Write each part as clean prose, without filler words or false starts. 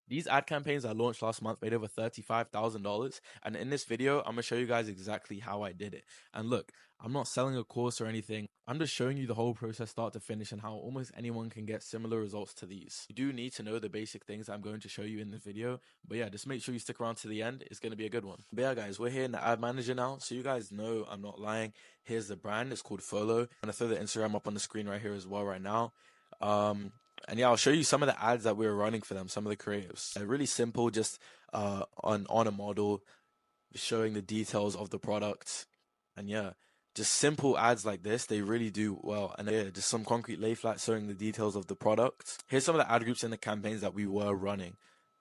These ad campaigns I launched last month made over $35,000. And in this video, I'm going to show you guys exactly how I did it. And look, I'm not selling a course or anything. I'm just showing you the whole process start to finish and how almost anyone can get similar results to these. You do need to know the basic things I'm going to show you in this video. But yeah, just make sure you stick around to the end. It's going to be a good one. But yeah, guys, we're here in the ad manager now. So you guys know I'm not lying. Here's the brand. It's called Follow. I'm going to throw the Instagram up on the screen right here as well right now. And yeah, I'll show you some of the ads that we were running for them, some of the creatives. Really simple, just on a model, showing the details of the product. And yeah, just simple ads like this, they really do well. And yeah, just some concrete lay flat showing the details of the product. Here's some of the ad groups and the campaigns that we were running.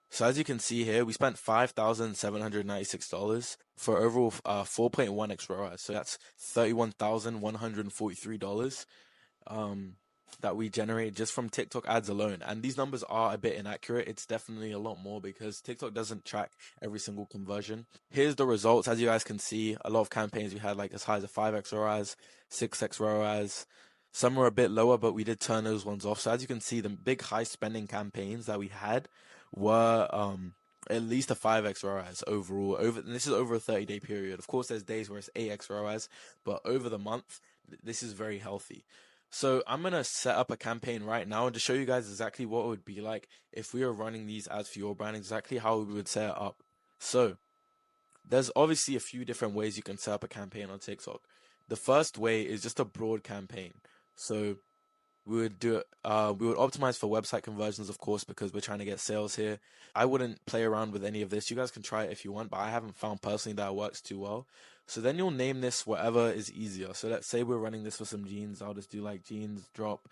So as you can see here, we spent $5,796 for overall 4.1x ROAS. So that's $31,143. That we generate just from TikTok ads alone. And these numbers are a bit inaccurate. It's definitely a lot more because TikTok doesn't track every single conversion. Here's the results. As you guys can see, a lot of campaigns we had like as high as a 5x ROAS, 6x ROAS. Some were a bit lower, but we did turn those ones off. So as you can see, the big high spending campaigns that we had were at least a 5x ROAS overall. And this is over a 30-day period. Of course, there's days where it's 8x ROAS, but over the month, this is very healthy. So I'm gonna set up a campaign right now and to show you guys exactly what it would be like if we were running these ads for your brand, exactly how we would set it up. So there's obviously a few different ways you can set up a campaign on TikTok. The first way is just a broad campaign. So we would do it. We would optimize for website conversions, of course, because we're trying to get sales here. I wouldn't play around with any of this. You guys can try it if you want, but I haven't found personally that it works too well. So then you'll name this whatever is easier. So let's say we're running this for some jeans. I'll just do like jeans drop,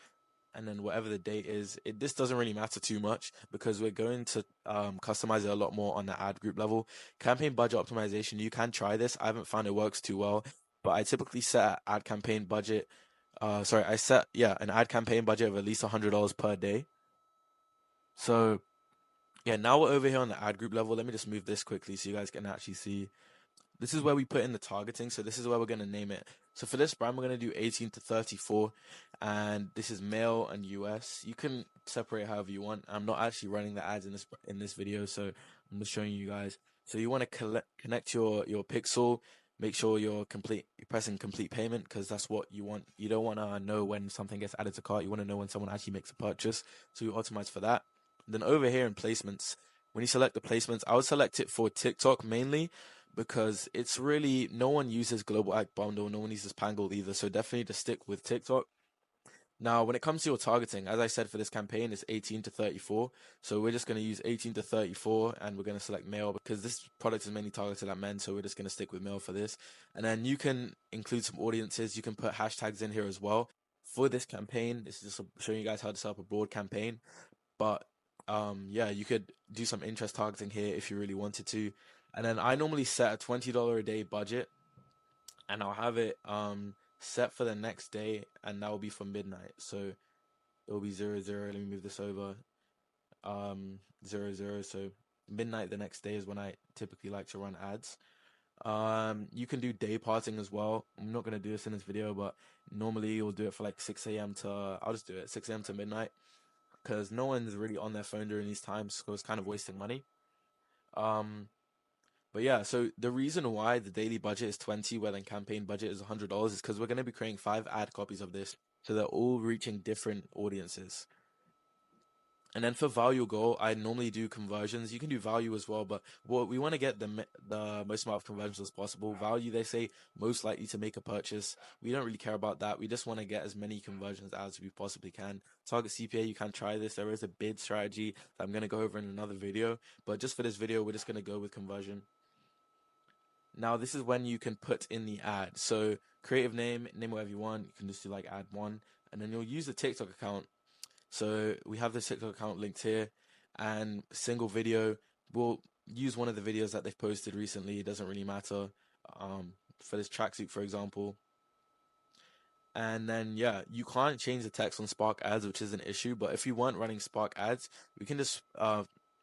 and then whatever the date is. This doesn't really matter too much because we're going to customize it a lot more on the ad group level. Campaign budget optimization. You can try this. I haven't found it works too well, but I typically set an ad campaign budget I set an ad campaign budget of at least $100 per day. So yeah, now we're over here on the ad group level. Let me just move this quickly so you guys can actually see. This is where we put in the targeting. So this is where we're gonna name it. So for this brand, we're gonna do 18 to 34, and this is male and US. You can separate however you want. I'm not actually running the ads in this video, so I'm just showing you guys. So you want to connect your pixel. Make sure you're pressing complete payment because that's what you want. You don't want to know when something gets added to cart. You want to know when someone actually makes a purchase. So you optimize for that. Then over here in placements, when you select the placements, I would select it for TikTok mainly because it's really no one uses Global Ad Bundle, no one uses Pangle either. So definitely to stick with TikTok. Now, when it comes to your targeting, as I said for this campaign, it's 18 to 34. So we're just going to use 18 to 34 and we're going to select male because this product is mainly targeted at men. So we're just going to stick with male for this. And then you can include some audiences. You can put hashtags in here as well. For this campaign, this is just showing you guys how to set up a broad campaign. But yeah, you could do some interest targeting here if you really wanted to. And then I normally set a $20 a day budget and I'll have it set for the next day, and that will be for midnight. So it will be 00. Let me move this over. 00. So midnight the next day is when I typically like to run ads. You can do day parting as well. I'm not gonna do this in this video, but normally you'll do it for like 6 a.m. to I'll just do it 6 a.m. to midnight because no one's really on their phone during these times, so it's kind of wasting money. Um, But yeah, so the reason why the daily budget is 20, where the campaign budget is $100 is because we're going to be creating 5 ad copies of this. So they're all reaching different audiences. And then for value goal, I normally do conversions. You can do value as well, but what we want to get the most amount of conversions as possible. Value, they say most likely to make a purchase. We don't really care about that. We just want to get as many conversions as we possibly can. Target CPA, you can try this. There is a bid strategy that I'm going to go over in another video, but just for this video, we're just going to go with conversion. Now this is when you can put in the ad. So creative name whatever you want. You can just do like add one, and then you'll use the TikTok account. So we have the TikTok account linked here, and single video. We'll use one of the videos that they've posted recently. It doesn't really matter. For this tracksuit, for example. And then yeah, you can't change the text on Spark Ads, which is an issue. But if you weren't running Spark Ads, we can just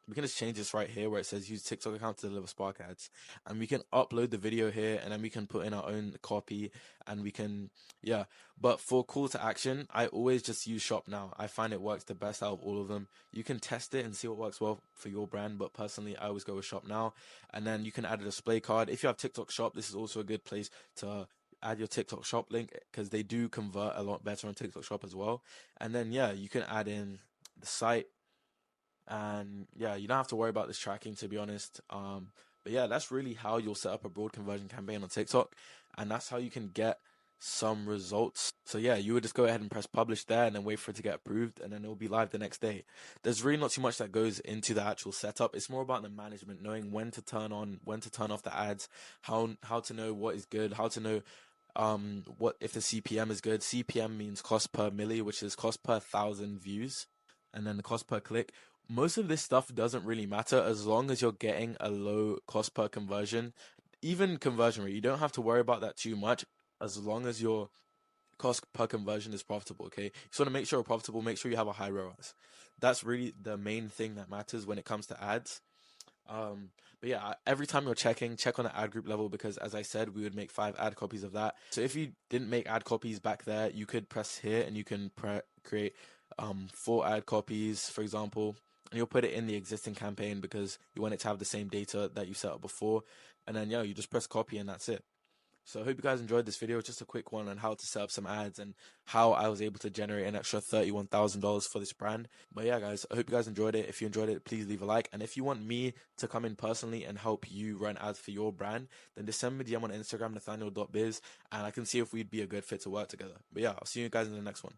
we can just change this right here where it says use TikTok account to deliver Spark ads, and we can upload the video here, and then we can put in our own copy, and we can, yeah. But for call to action, I always just use Shop Now. I find it works the best out of all of them. You can test it and see what works well for your brand, but personally, I always go with Shop Now. And then you can add a display card. If you have TikTok Shop, this is also a good place to add your TikTok Shop link, because they do convert a lot better on TikTok Shop as well. And then yeah, you can add in the site, and yeah, you don't have to worry about this tracking, to be honest. But yeah, that's really how you'll set up a broad conversion campaign on TikTok, and that's how you can get some results. So yeah, you would just go ahead and press publish there, and then wait for it to get approved, and then it'll be live the next day. There's really not too much that goes into the actual setup. It's more about the management, knowing when to turn on, when to turn off the ads, how to know what is good, how to know what if the CPM is good. CPM means cost per milli, which is cost per 1,000 views, and then the cost per click. Most of this stuff doesn't really matter as long as you're getting a low cost per conversion. Even conversion rate, you don't have to worry about that too much as long as your cost per conversion is profitable. Okay, you just want to make sure you're profitable, make sure you have a high ROAS. That's really the main thing that matters when it comes to ads. But yeah, every time you're checking, check on the ad group level, because as I said, we would make 5 ad copies of that. So if you didn't make ad copies back there, you could press here and you can create 4 ad copies, for example, and you'll put it in the existing campaign because you want it to have the same data that you set up before. And then yeah, you just press copy and that's it. So I hope you guys enjoyed this video. Just a quick one on how to set up some ads and how I was able to generate an extra $31,000 for this brand. But yeah, guys, I hope you guys enjoyed it. If you enjoyed it, please leave a like. And if you want me to come in personally and help you run ads for your brand, then just send me a DM on Instagram, nathaniel.biz, and I can see if we'd be a good fit to work together. But yeah, I'll see you guys in the next one.